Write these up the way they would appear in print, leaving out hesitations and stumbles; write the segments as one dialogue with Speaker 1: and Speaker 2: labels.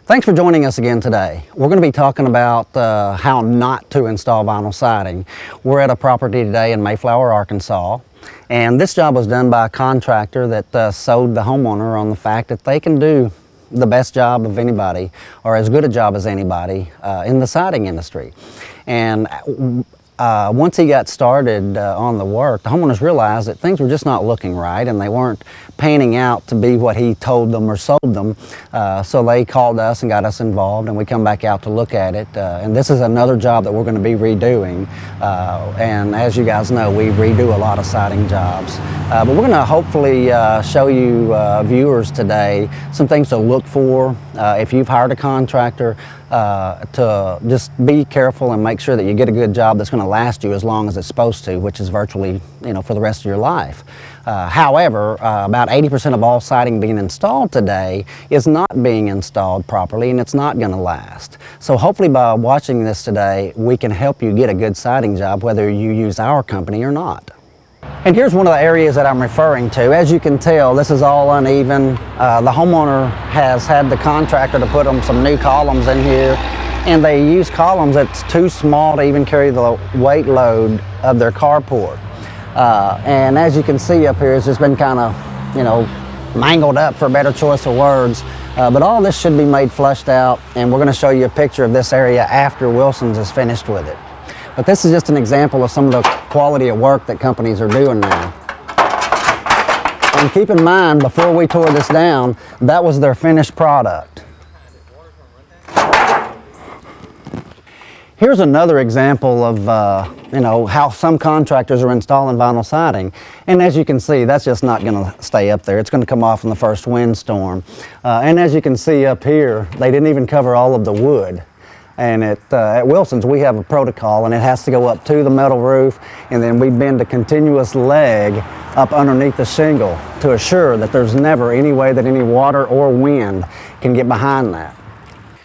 Speaker 1: Thanks for joining us again today. We're going to be talking about how not to install vinyl siding. We're at a property today in Mayflower, Arkansas, and this job was done by a contractor that sold the homeowner on the fact that they can do the best job of anybody, or as good a job as anybody in the siding industry. And once he got started on the work, the homeowners realized that things were just not looking right and they weren't panning out to be what he told them or sold them. So they called us and got us involved, and we come back out to look at it. And this is another job that we're going to be redoing. And as you guys know, we redo a lot of siding jobs. But we're going to hopefully show you viewers today some things to look for if you've hired a contractor, to just be careful and make sure that you get a good job that's going to last you as long as it's supposed to, which is virtually, for the rest of your life. However, about 80% of all siding being installed today is not being installed properly, and it's not going to last. So hopefully by watching this today, we can help you get a good siding job whether you use our company or not. And here's one of the areas that I'm referring to. As you can tell, this is all uneven. The homeowner has had the contractor to put them some new columns in here, and they use columns that's too small to even carry the weight load of their carport. And as you can see up here, it's just been kind of, mangled up, for a better choice of words. But all this should be made flushed out, and we're going to show you a picture of this area after Wilson's is finished with it. But this is just an example of some of the quality of work that companies are doing now. And keep in mind, before we tore this down, that was their finished product. Here's another example of how some contractors are installing vinyl siding. And as you can see, that's just not going to stay up there. It's going to come off in the first windstorm. And as you can see up here, they didn't even cover all of the wood. And at Wilson's, we have a protocol, and it has to go up to the metal roof, and then we bend a continuous leg up underneath the shingle to assure that there's never any way that any water or wind can get behind that.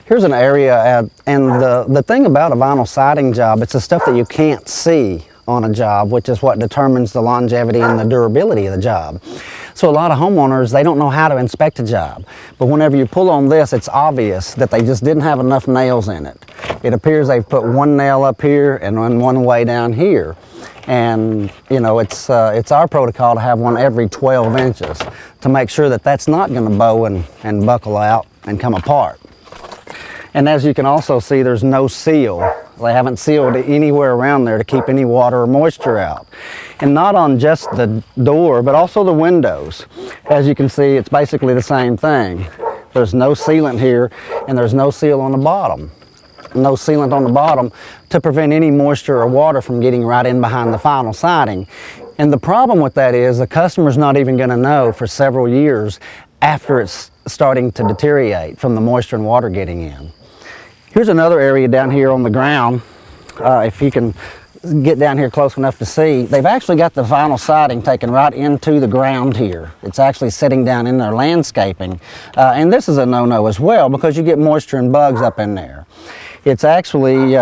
Speaker 1: Here's an area, and the thing about a vinyl siding job, it's the stuff that you can't see on a job, which is what determines the longevity and the durability of the job. So a lot of homeowners, they don't know how to inspect a job. But whenever you pull on this, it's obvious that they just didn't have enough nails in it. It appears they've put one nail up here and one way down here. And it's our protocol to have one every 12 inches to make sure that that's not going to bow and buckle out and come apart. And as you can also see, there's no seal. They haven't sealed anywhere around there to keep any water or moisture out. And not on just the door, but also the windows. As you can see, it's basically the same thing. There's no sealant here, and there's no seal on the bottom. No sealant on the bottom to prevent any moisture or water from getting right in behind the vinyl siding. And the problem with that is the customer's not even going to know for several years after it's starting to deteriorate from the moisture and water getting in. Here's another area down here on the ground. If you can get down here close enough to see, they've actually got the vinyl siding taken right into the ground here. It's actually sitting down in their landscaping. And this is a no-no as well, because you get moisture and bugs up in there. It's actually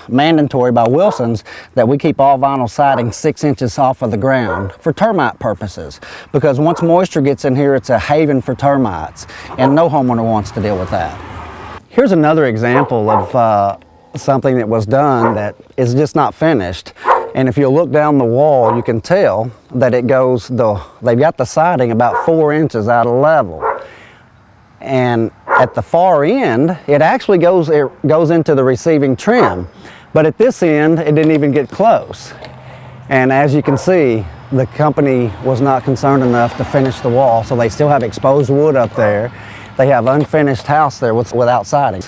Speaker 1: mandatory by Wilson's that we keep all vinyl siding 6 inches off of the ground for termite purposes, because once moisture gets in here, it's a haven for termites, and no homeowner wants to deal with that. Here's another example of something that was done that is just not finished. And if you look down the wall, you can tell that they've got the siding about 4 inches out of level. And at the far end, it actually goes into the receiving trim. But at this end, it didn't even get close. And as you can see, the company was not concerned enough to finish the wall, so they still have exposed wood up there. They have unfinished house there without siding.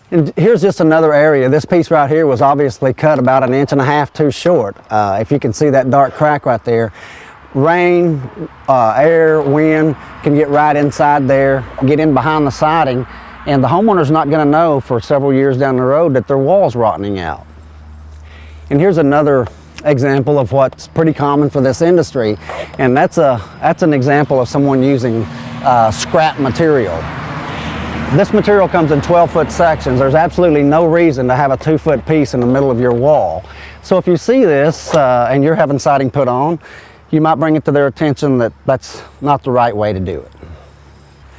Speaker 1: And here's just another area. This piece right here was obviously cut about 1.5 inches too short. If you can see that dark crack right there, rain, air, wind can get right inside there, get in behind the siding, and the homeowner's not going to know for several years down the road that their wall's rotting out. And here's another example of what's pretty common for this industry, and that's an example of someone using scrap material. This material comes in 12-foot sections. There's absolutely no reason to have a 2-foot piece in the middle of your wall. So if you see this and you're having siding put on, you might bring it to their attention that that's not the right way to do it.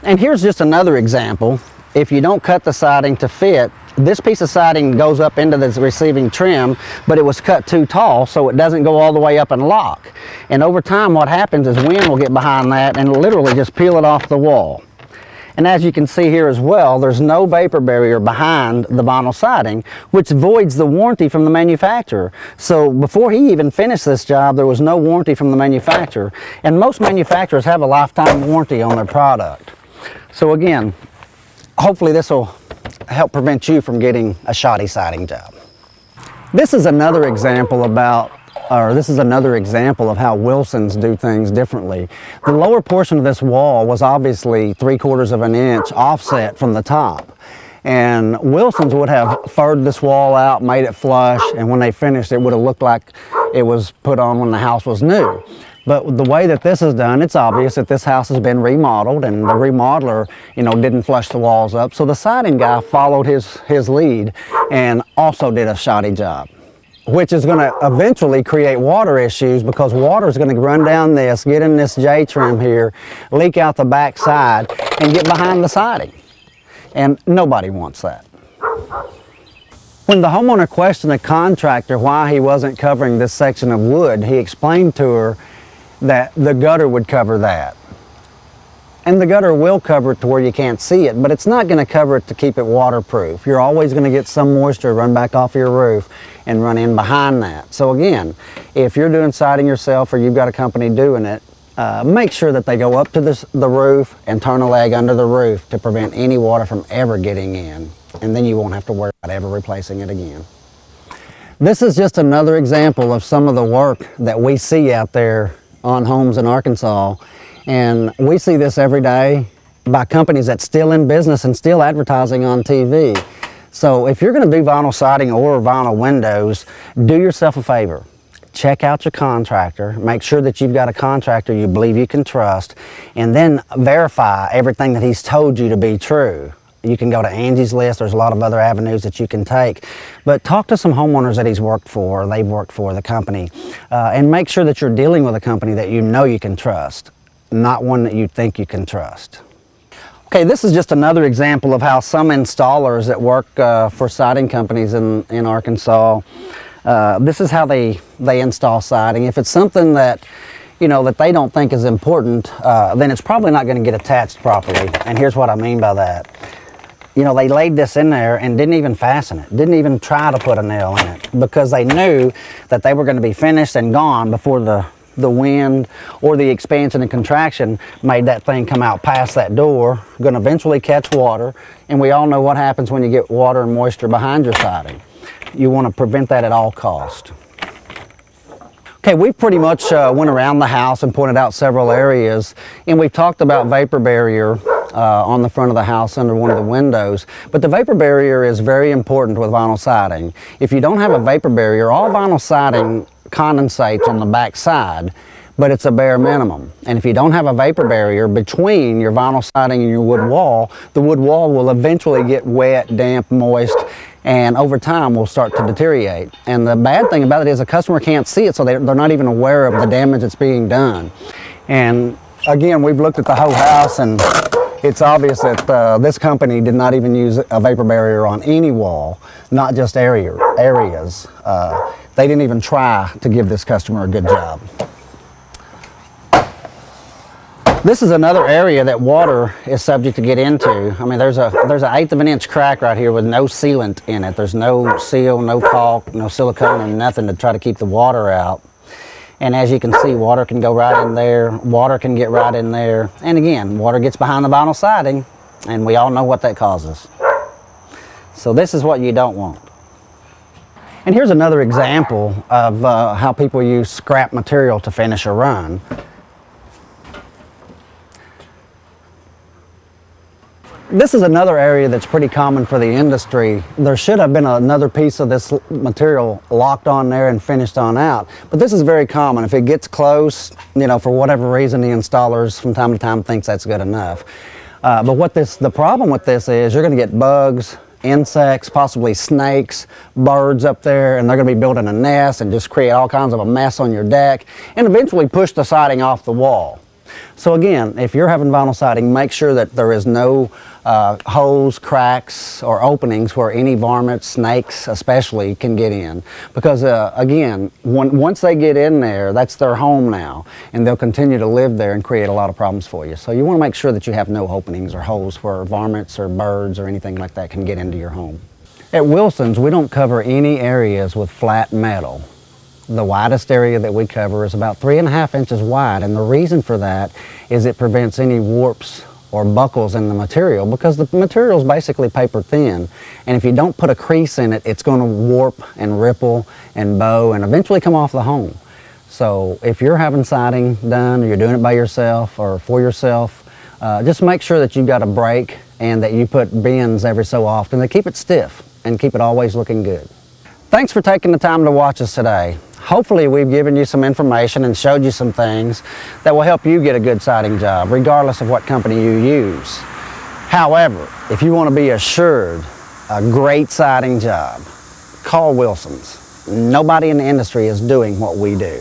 Speaker 1: And here's just another example. If you don't cut the siding to fit, this piece of siding goes up into this receiving trim, but it was cut too tall, so it doesn't go all the way up and lock. And over time, what happens is wind will get behind that and literally just peel it off the wall. And as you can see here as well, there's no vapor barrier behind the vinyl siding, which voids the warranty from the manufacturer. So before he even finished this job, there was no warranty from the manufacturer. And most manufacturers have a lifetime warranty on their product. So again, hopefully this will help prevent you from getting a shoddy siding job. This is another example of how Wilsons do things differently. The lower portion of this wall was obviously 3/4 of an inch offset from the top. And Wilsons would have furred this wall out, made it flush, and when they finished it would have looked like it was put on when the house was new. But the way that this is done, it's obvious that this house has been remodeled, and the remodeler, didn't flush the walls up. So the siding guy followed his lead and also did a shoddy job, which is going to eventually create water issues, because water is going to run down this, get in this J trim here, leak out the back side, and get behind the siding. And nobody wants that. When the homeowner questioned the contractor why he wasn't covering this section of wood, he explained to her that the gutter would cover that. And the gutter will cover it to where you can't see it, but it's not going to cover it to keep it waterproof. You're always going to get some moisture run back off your roof and run in behind that. So again, if you're doing siding yourself or you've got a company doing it, make sure that they go up to the roof and turn a leg under the roof to prevent any water from ever getting in. And then you won't have to worry about ever replacing it again. This is just another example of some of the work that we see out there on homes in Arkansas. And we see this every day by companies that's still in business and still advertising on TV. So if you're going to do vinyl siding or vinyl windows, do yourself a favor. Check out your contractor. Make sure that you've got a contractor you believe you can trust, and then verify everything that he's told you to be true. You can go to Angie's List. There's a lot of other avenues that you can take. But talk to some homeowners that he's worked for, or they've worked for, the company, and make sure that you're dealing with a company that you know you can trust, not one that you think you can trust. Okay, this is just another example of how some installers that work for siding companies in Arkansas, this is how they install siding. If it's something that that they don't think is important, then it's probably not going to get attached properly. And here's what I mean by that. They laid this in there and didn't even fasten it, didn't even try to put a nail in it, because they knew that they were going to be finished and gone before the wind or the expansion and contraction made that thing come out past that door, going to eventually catch water. And we all know what happens when you get water and moisture behind your siding. You want to prevent that at all costs. Okay, we've pretty much went around the house and pointed out several areas, and we've talked about vapor barrier on the front of the house under one of the windows. But the vapor barrier is very important with vinyl siding. If you don't have a vapor barrier, all vinyl siding condensates on the back side, but it's a bare minimum. And if you don't have a vapor barrier between your vinyl siding and your wood wall, the wood wall will eventually get wet, damp, moist, and over time will start to deteriorate. And the bad thing about it is the customer can't see it, so they're not even aware of the damage that's being done. And again, we've looked at the whole house, and it's obvious that this company did not even use a vapor barrier on any wall, not just areas. They didn't even try to give this customer a good job. This is another area that water is subject to get into. I mean, there's an 1/8 of an inch crack right here with no sealant in it. There's no seal, no caulk, no silicone, and nothing to try to keep the water out. And as you can see, water can go right in there, water can get right in there. And again, water gets behind the vinyl siding, and we all know what that causes. So this is what you don't want. And here's another example of how people use scrap material to finish a run. This is another area that's pretty common for the industry. There should have been another piece of this material locked on there and finished on out. But this is very common. If it gets close, for whatever reason, the installers from time to time thinks that's good enough. But the problem with this is you're going to get bugs, insects, possibly snakes, birds up there, and they're going to be building a nest and just create all kinds of a mess on your deck and eventually push the siding off the wall. So again, if you're having vinyl siding, make sure that there is no holes, cracks, or openings where any varmints, snakes especially, can get in. Because again, once they get in there, that's their home now, and they'll continue to live there and create a lot of problems for you. So you want to make sure that you have no openings or holes where varmints or birds or anything like that can get into your home. At Wilson's, we don't cover any areas with flat metal. The widest area that we cover is about 3.5 inches wide, and the reason for that is it prevents any warps or buckles in the material, because the material is basically paper thin, and if you don't put a crease in it, it's going to warp and ripple and bow and eventually come off the home. So if you're having siding done, or you're doing it by yourself or for yourself, just make sure that you've got a break and that you put bends every so often to keep it stiff and keep it always looking good. Thanks for taking the time to watch us today. Hopefully we've given you some information and showed you some things that will help you get a good siding job, regardless of what company you use. However, if you want to be assured a great siding job, call Wilson's. Nobody in the industry is doing what we do.